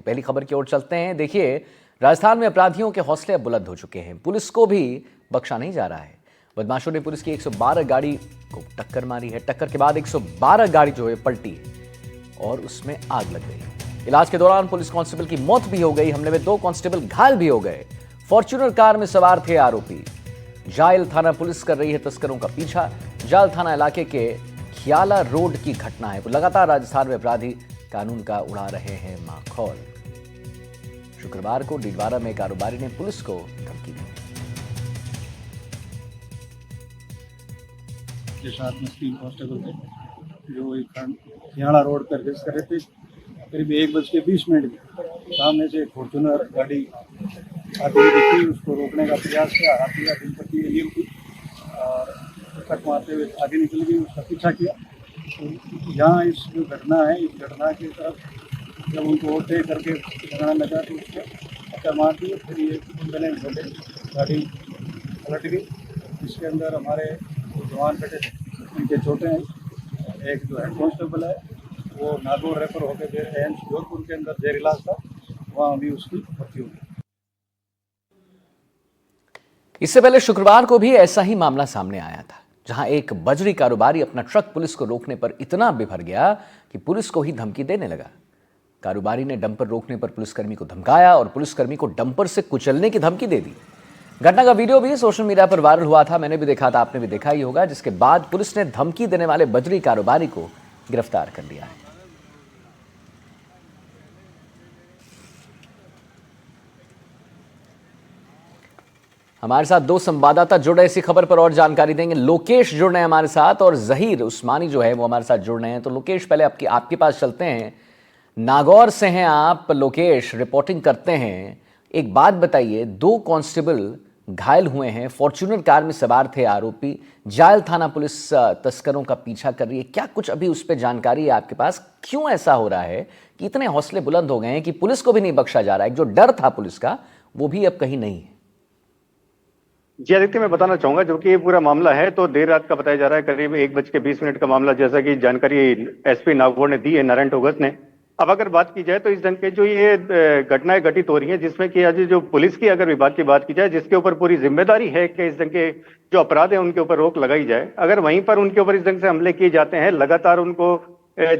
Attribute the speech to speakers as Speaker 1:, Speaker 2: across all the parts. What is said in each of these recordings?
Speaker 1: पहली खबर की ओर चलते हैं। देखिए, राजस्थान में अपराधियों के हौसले अब बुलंद हो चुके हैं। पुलिस को भी बख्शा नहीं जा रहा है। बदमाशों ने पुलिस की 112 गाड़ी को टक्कर मारी है। टक्कर के बाद 112 गाड़ी जो है पलटी है और उसमें आग लग गई। इलाज के दौरान पुलिस कांस्टेबल की मौत भी हो गई। हमले में 2 कांस्टेबल घायल भी हो गए। फॉर्च्यूनर कार में सवार थे आरोपी। जायल थाना पुलिस कर रही है तस्करों का पीछा। जायल थाना इलाके के खियाला रोड की घटना है। लगातार राजस्थान में अपराधी कानून का उड़ा रहे हैं माखौल। शुक्रवार को डीडवारा में कारोबारी ने पुलिस को धमकी दी।
Speaker 2: के साथ में 3 कांस्टेबल थे जो खियाला रोड पर रेस कर रहे थे। करीब 1:20 सामने से एक फॉर्च्यूनर गाड़ी आती हुई दिखी। उसको रोकने का प्रयास किया। हाथी का दिलपट्टी एलियम की और कट मारते हुए आगे निकल गई। उसका पीछा किया। तो यहाँ इस जो घटना है, इस घटना की तरफ जब उनको ओवरटेक करके लगाने लगा तो उसको टक्कर मार दी। फिर ये बैलेंस होकर गाड़ी पलट गई। इसके अंदर हमारे जो जवान बैठे थे उनके चोटें हैं। एक जो हेड कांस्टेबल है वो नागौर रेफर होकर एम्स जोधपुर के अंदर जेर इलाज था, वहाँ अभी उसकी भर्ती हुई।
Speaker 1: इससे पहले शुक्रवार को भी ऐसा ही मामला सामने आया था, जहां एक बजरी कारोबारी अपना ट्रक पुलिस को रोकने पर इतना बिभर गया कि पुलिस को ही धमकी देने लगा। कारोबारी ने डंपर रोकने पर पुलिसकर्मी को धमकाया और पुलिसकर्मी को डंपर से कुचलने की धमकी दे दी। घटना का वीडियो भी सोशल मीडिया पर वायरल हुआ था। मैंने भी देखा था, आपने भी देखा ही होगा। जिसके बाद पुलिस ने धमकी देने वाले बजरी कारोबारी को गिरफ्तार कर लिया है। हमारे साथ 2 संवाददाता जुड़े इसी खबर पर और जानकारी देंगे। लोकेश जुड़ रहे हैं हमारे साथ और जहीर उस्मानी जो है वो हमारे साथ जुड़ रहे हैं। तो लोकेश, पहले आपके पास चलते हैं। नागौर से हैं आप लोकेश, रिपोर्टिंग करते हैं। एक बात बताइए, 2 कांस्टेबल घायल हुए हैं, फॉर्च्यूनर कार में सवार थे आरोपी। जायल थाना पुलिस तस्करों का पीछा कर रही है। क्या कुछ अभी उस पर जानकारी है आपके पास? क्यों ऐसा हो रहा है कि इतने हौसले बुलंद हो गए हैं कि पुलिस को भी नहीं बख्शा जा रहा है? जो डर था पुलिस का वो भी अब कहीं नहीं है।
Speaker 3: जी आदित्य, मैं बताना चाहूंगा, जो कि ये पूरा मामला है तो देर रात का बताया जा रहा है। करीब 1:20 का मामला, जैसा कि जानकारी एसपी नागौर ने दी है, नारायण ठोगस ने। अब अगर बात की जाए तो इस ढंग के जो ये घटनाएं घटित हो रही हैं, जिसमें कि आज जो पुलिस की अगर विभाग की बात की जाए, जिसके ऊपर पूरी जिम्मेदारी है कि इस ढंग के जो अपराध है उनके ऊपर रोक लगाई जाए, अगर वहीं पर उनके ऊपर इस ढंग से हमले किए जाते हैं लगातार, उनको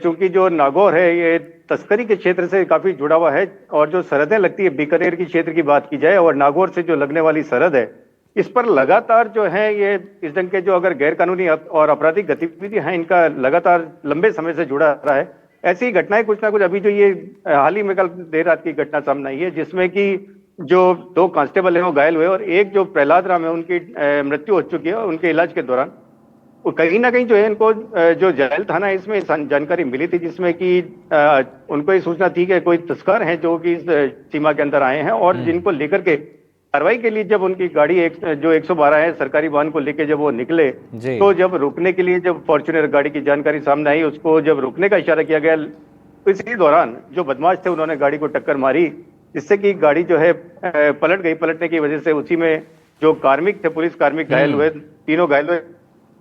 Speaker 3: चूंकि जो नागौर है ये तस्करी के क्षेत्र से काफी जुड़ा हुआ है और जो सरहदें लगती है, बीकानेर की क्षेत्र की बात की जाए और नागौर से जो लगने वाली सरहद है, इस पर लगातार जो है ये इस ढंग के जो अगर गैर कानूनी और आपराधिक गतिविधियां हैं, इनका लगातार लंबे समय से जुड़ा रहा है। ऐसी ही घटनाएं कुछ ना कुछ, अभी जो ये हाल ही में कल देर रात की घटना सामने आई है, जिसमें कि जो 2 कांस्टेबल हैं वो घायल हुए और एक जो प्रहलाद राम है उनकी मृत्यु हो चुकी है उनके इलाज के दौरान। कहीं ना कहीं जो है इनको जो जायल थाना है इसमें जानकारी मिली थी, जिसमें कि उनको ये सूचना थी कि कोई तस्कर हैं जो कि इस सीमा के अंदर आए हैं और जिनको लेकर के कार्रवाई के लिए जब उनकी गाड़ी जो 112 है सरकारी वाहन को लेके जब वो निकले, तो जब रुकने के लिए जब फॉर्च्यूनर गाड़ी की जानकारी सामने आई, उसको जब रुकने का इशारा किया गया, तो इसी दौरान जो बदमाश थे उन्होंने गाड़ी को टक्कर मारी, जिससे कि गाड़ी जो है पलट गई। पलटने की वजह से उसी में जो कार्मिक थे, पुलिस कार्मिक घायल हुए, 3 घायल हुए,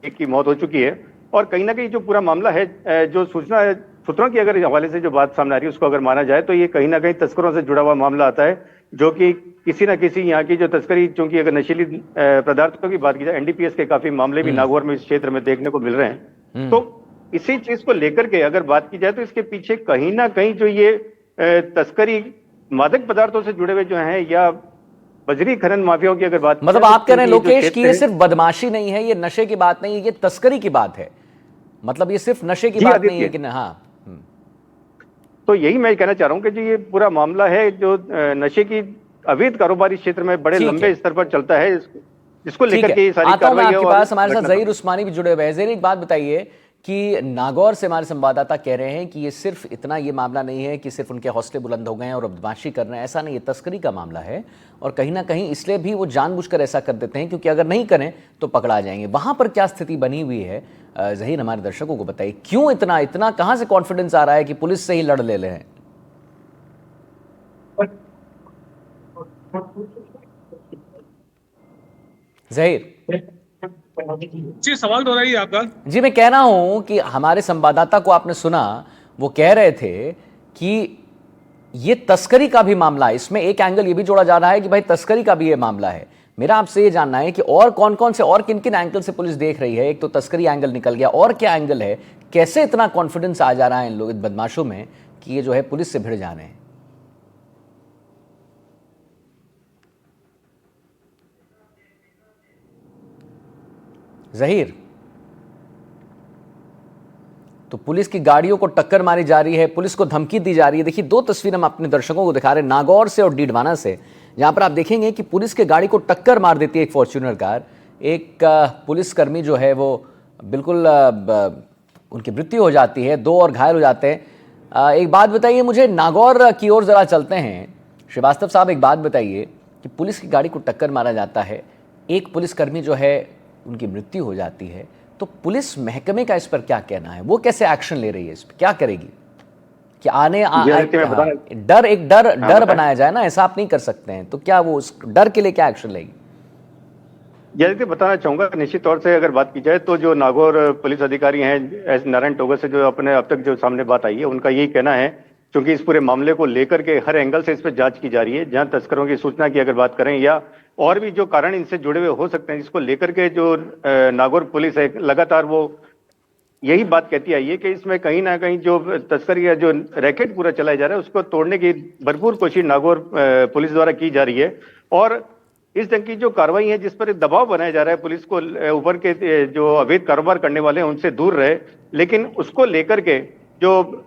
Speaker 3: एक की मौत हो चुकी है। और कहीं ना कहीं जो पूरा मामला है, जो सूत्रों की अगर हवाले से जो बात सामने आ रही है उसको अगर माना जाए तो ये कहीं ना कहीं तस्करों से जुड़ा हुआ मामला आता है, जो कि किसी ना किसी यहाँ की जो तस्करी, चूंकि अगर नशीली पदार्थों की बात की जाए, एनडीपीएस के काफी मामले भी नागौर में इस क्षेत्र में देखने को मिल रहे हैं। तो इसी चीज को लेकर के अगर बात की जाए तो इसके पीछे कहीं ना कहीं जो ये तस्करी मादक पदार्थों से जुड़े हुए जो हैं या बजरी खनन माफियाओं की अगर बात,
Speaker 1: मतलब आप कह रहे हैं लोकेश कि ये सिर्फ बदमाशी नहीं है, ये नशे की बात नहीं है, ये तस्करी की बात है। मतलब ये सिर्फ नशे की बात नहीं है कि हाँ।
Speaker 3: तो यही मैं कहना चाह रहा हूं कि जो ये पूरा मामला है जो नशे की अवैध कारोबारी क्षेत्र में बड़े लंबे स्तर पर चलता है, इसको लेकर के ये सारी कार्रवाई है।
Speaker 1: आपके पास हमारे साथ जहीर उस्मानी भी जुड़े हुए हैं। जहीर, एक बात बताइए कि नागौर से हमारे संवाददाता कह रहे हैं कि ये सिर्फ इतना ये मामला नहीं है कि सिर्फ उनके हौसले बुलंद हो गए हैं और बदमाशी कर रहे हैं, ऐसा नहीं, ये तस्करी का मामला है और कहीं ना कहीं इसलिए भी वो जानबूझकर ऐसा कर देते हैं क्योंकि अगर नहीं करें तो पकड़ा जाएंगे। वहां पर क्या स्थिति बनी हुई है जहीर, हमारे दर्शकों को बताइए। क्यों इतना कहां से कॉन्फिडेंस आ रहा है कि पुलिस से ही लड़ ले रहे हैं? जहीर
Speaker 4: जी, सवाल दोहराइए आपका।
Speaker 1: जी, मैं कह रहा हूं कि हमारे संवाददाता को आपने सुना, वो कह रहे थे कि ये तस्करी का भी मामला है, इसमें एक एंगल ये भी जोड़ा जा रहा है कि भाई तस्करी का भी ये मामला है। मेरा आपसे ये जानना है कि और कौन कौन से और किन किन एंगल से पुलिस देख रही है। एक तो तस्करी एंगल निकल गया, और क्या एंगल है, कैसे इतना कॉन्फिडेंस आ जा रहा है इन लोग बदमाशों में कि ये जो है पुलिस से भिड़ जा रहे हैं। जहीर, तो पुलिस की गाड़ियों को टक्कर मारी जा रही है, पुलिस को धमकी दी जा रही है। देखिए, दो तस्वीर हम अपने दर्शकों को दिखा रहे हैं, नागौर से और डीडवाना से, जहां पर आप देखेंगे कि पुलिस के गाड़ी को टक्कर मार देती है एक फॉर्च्यूनर कार। एक पुलिसकर्मी जो है वो बिल्कुल उनकी मृत्यु हो जाती है, दो और घायल हो जाते हैं। एक बात बताइए मुझे, नागौर की ओर जरा चलते हैं। श्रीवास्तव साहब, एक बात बताइए कि पुलिस की गाड़ी को टक्कर मारा जाता है, एक पुलिसकर्मी जो है उनकी मृत्यु हो जाती है, तो पुलिस महकमे का इस पर क्या कहना है? वो कैसे एक्शन ले रही है, इस पर क्या करेगी? कि डर बनाया जाए ना, ऐसा आप नहीं कर सकते हैं, तो क्या वो उस डर के लिए क्या एक्शन लेगी?
Speaker 3: जैसे बताना चाहूंगा, निश्चित तौर से अगर बात की जाए तो जो नागौर पुलिस अधिकारी हैं एस नारायण टोगर से जो अपने अब तक जो सामने बात आई है, उनका यही कहना है, क्योंकि इस पूरे मामले को लेकर के हर एंगल से इस पर जांच की जा रही है। जहां तस्करों की सूचना की अगर बात करें या और भी जो कारण इनसे जुड़े हुए हो सकते हैं, जिसको लेकर के जो नागौर पुलिस है लगातार वो यही बात कहती आई है कि इसमें कहीं ना कहीं जो तस्करी या जो रैकेट पूरा चलाया जा रहा है उसको तोड़ने की भरपूर कोशिश नागौर पुलिस द्वारा की जा रही है। और इस ढंग की जो कार्रवाई है जिस पर दबाव बनाया जा रहा है पुलिस को, ऊपर के जो अवैध कारोबार करने वाले हैं उनसे दूर रहे, लेकिन उसको लेकर के जो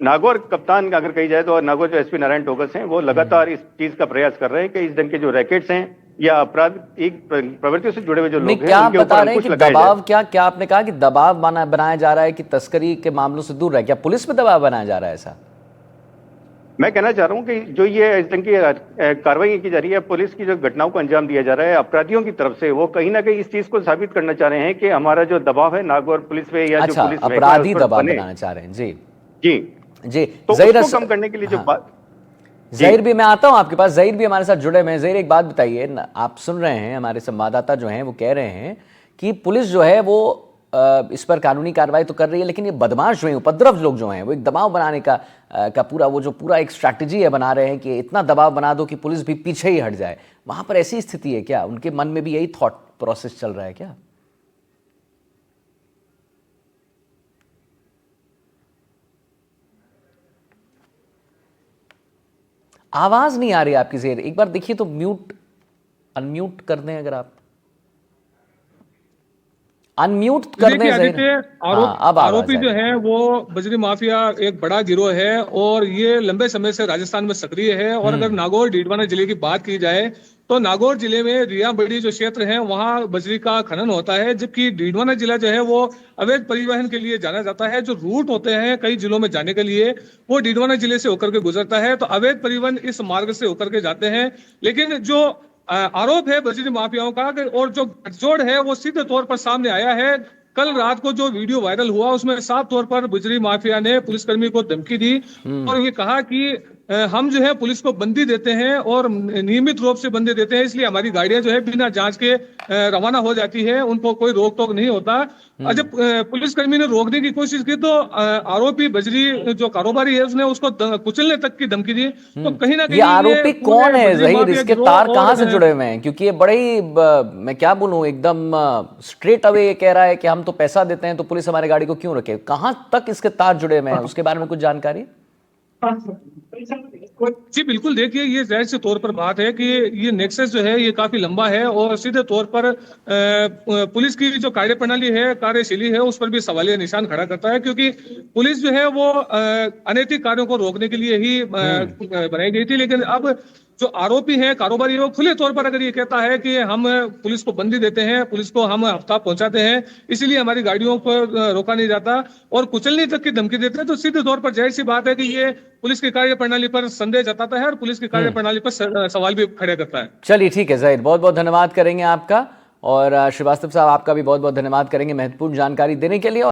Speaker 3: नागौर कप्तान अगर कही जाए तो नागौर जो एसपी नारायण टोगस हैं वो लगातार इस चीज का प्रयास कर रहे हैं कि इस ढंग के जो रैकेट्स हैं या अपराध एक प्रवृत्तियों से जुड़े हुए जो लोग हैं
Speaker 1: क्या
Speaker 3: उनके
Speaker 1: बता
Speaker 3: ऊपर
Speaker 1: रहे हैं
Speaker 3: अंकुश
Speaker 1: कि
Speaker 3: लगाया
Speaker 1: दबाव
Speaker 3: जाए।
Speaker 1: क्या आपने कहा कि दबाव बनाया जा रहा है कि तस्करी के मामलों से दूर रहे, क्या पुलिस पे दबाव बनाया जा रहा है ऐसा?
Speaker 3: मैं कहना चाह रहा हूं कि जो ये इस ढंग की कार्रवाई की जा रही है, पुलिस की जो घटनाओं को अंजाम दिया जा रहा है अपराधियों की तरफ से, वो कहीं ना कहीं इस चीज को साबित करना चाह रहे हैं कि हमारा जो दबाव है नागौर पुलिस पे या जो पुलिस
Speaker 1: अपराधी दबाव बनाना चाह रहे हैं। जी
Speaker 3: जी
Speaker 1: जी,
Speaker 3: तो उसको कम करने के लिए जो बात।
Speaker 1: ज़हीर भी, मैं आता हूं आपके पास, ज़हीर भी हमारे साथ जुड़े हुए हैं। ज़हीर, एक बात बताइए, आप सुन रहे हैं हमारे संवाददाता जो हैं वो कह रहे हैं कि पुलिस जो है वो इस पर कानूनी कार्रवाई तो कर रही है, लेकिन ये बदमाश जो हैं, उपद्रव लोग जो हैं, वो एक दबाव बनाने का पूरा एक स्ट्रैटेजी है, बना रहे हैं कि इतना दबाव बना दो कि पुलिस भी पीछे ही हट जाए। वहां पर ऐसी स्थिति है क्या? उनके मन में भी यही थॉट प्रोसेस चल रहा है क्या? आवाज नहीं आ रही आपकी ज़हीर, एक बार देखिए तो अनम्यूट कर दें अगर आप, अनम्यूट कर दें ज़हीर।
Speaker 4: आरोपी जो है वो बजरी माफिया एक बड़ा गिरोह है और ये लंबे समय से राजस्थान में सक्रिय है। और अगर नागौर डीडवाना जिले की बात की जाए तो नागौर जिले में रिया बड़ी जो क्षेत्र है वहां बजरी का खनन होता है, जबकि डीडवाना जिला जो है वो अवैध परिवहन के लिए जाना जाता है। जो रूट होते हैं कई जिलों में जाने के लिए वो डीडवाना जिले से होकर के गुजरता है, तो अवैध परिवहन इस मार्ग से होकर के जाते हैं। लेकिन जो आरोप है बजरी माफियाओं का और जो गठजोड़ है वो सीधे तौर पर सामने आया है। कल रात को जो वीडियो वायरल हुआ उसमें साफ तौर पर बजरी माफिया ने पुलिसकर्मी को धमकी दी और ये कहा कि हम जो है पुलिस को बंदी देते हैं और नियमित रूप से बंदी देते हैं, इसलिए हमारी गाड़ियां जो है बिना जांच के रवाना हो जाती है, उनको कोई रोक टोक नहीं होता। जब पुलिसकर्मी ने रोकने की कोशिश की तो आरोपी बजरी जो कारोबारी है उसने उसको कुचलने तक की धमकी दी। तो कहीं ना कहीं
Speaker 1: ये आरोपी कौन है ज़हीर? इसके तार कहां से जुड़े हुए हैं? क्योंकि ये बड़े ही मैं क्या बोलूं, एकदम स्ट्रेट अवे ये कह रहा है कि हम तो पैसा देते हैं तो पुलिस हमारी गाड़ी को क्यों रखे। कहां तक इसके तार जुड़े हुए हैं, उसके बारे में कुछ जानकारी?
Speaker 4: जी बिल्कुल, देखिए ये जाहिर से तौर पर बात है कि ये नेक्सस जो है ये काफी लंबा है और सीधे तौर पर पुलिस की जो कार्यप्रणाली है, कार्यशैली है, उस पर भी सवालिया निशान खड़ा करता है, क्योंकि पुलिस जो है वो अनैतिक कार्यों को रोकने के लिए ही बनाई गई थी। लेकिन अब जो आरोपी है कारोबारी है वो खुले तौर पर अगर ये कहता है कि हम पुलिस को बंदी देते हैं, पुलिस को हम हफ्ता पहुंचाते हैं, इसीलिए हमारी गाड़ियों पर रोका नहीं जाता और कुचलने तक की धमकी देते हैं, तो सीधे तौर पर जाहिर सी बात है कि ये पुलिस की कार्यप्रणाली पर संदेह जताता है और पुलिस की कार्यप्रणाली पर सवाल भी खड़े करता है।
Speaker 1: चलिए ठीक है ज़हीर, बहुत बहुत धन्यवाद करेंगे आपका, और श्रीवास्तव साहब आपका भी बहुत बहुत धन्यवाद करेंगे महत्वपूर्ण जानकारी देने के लिए।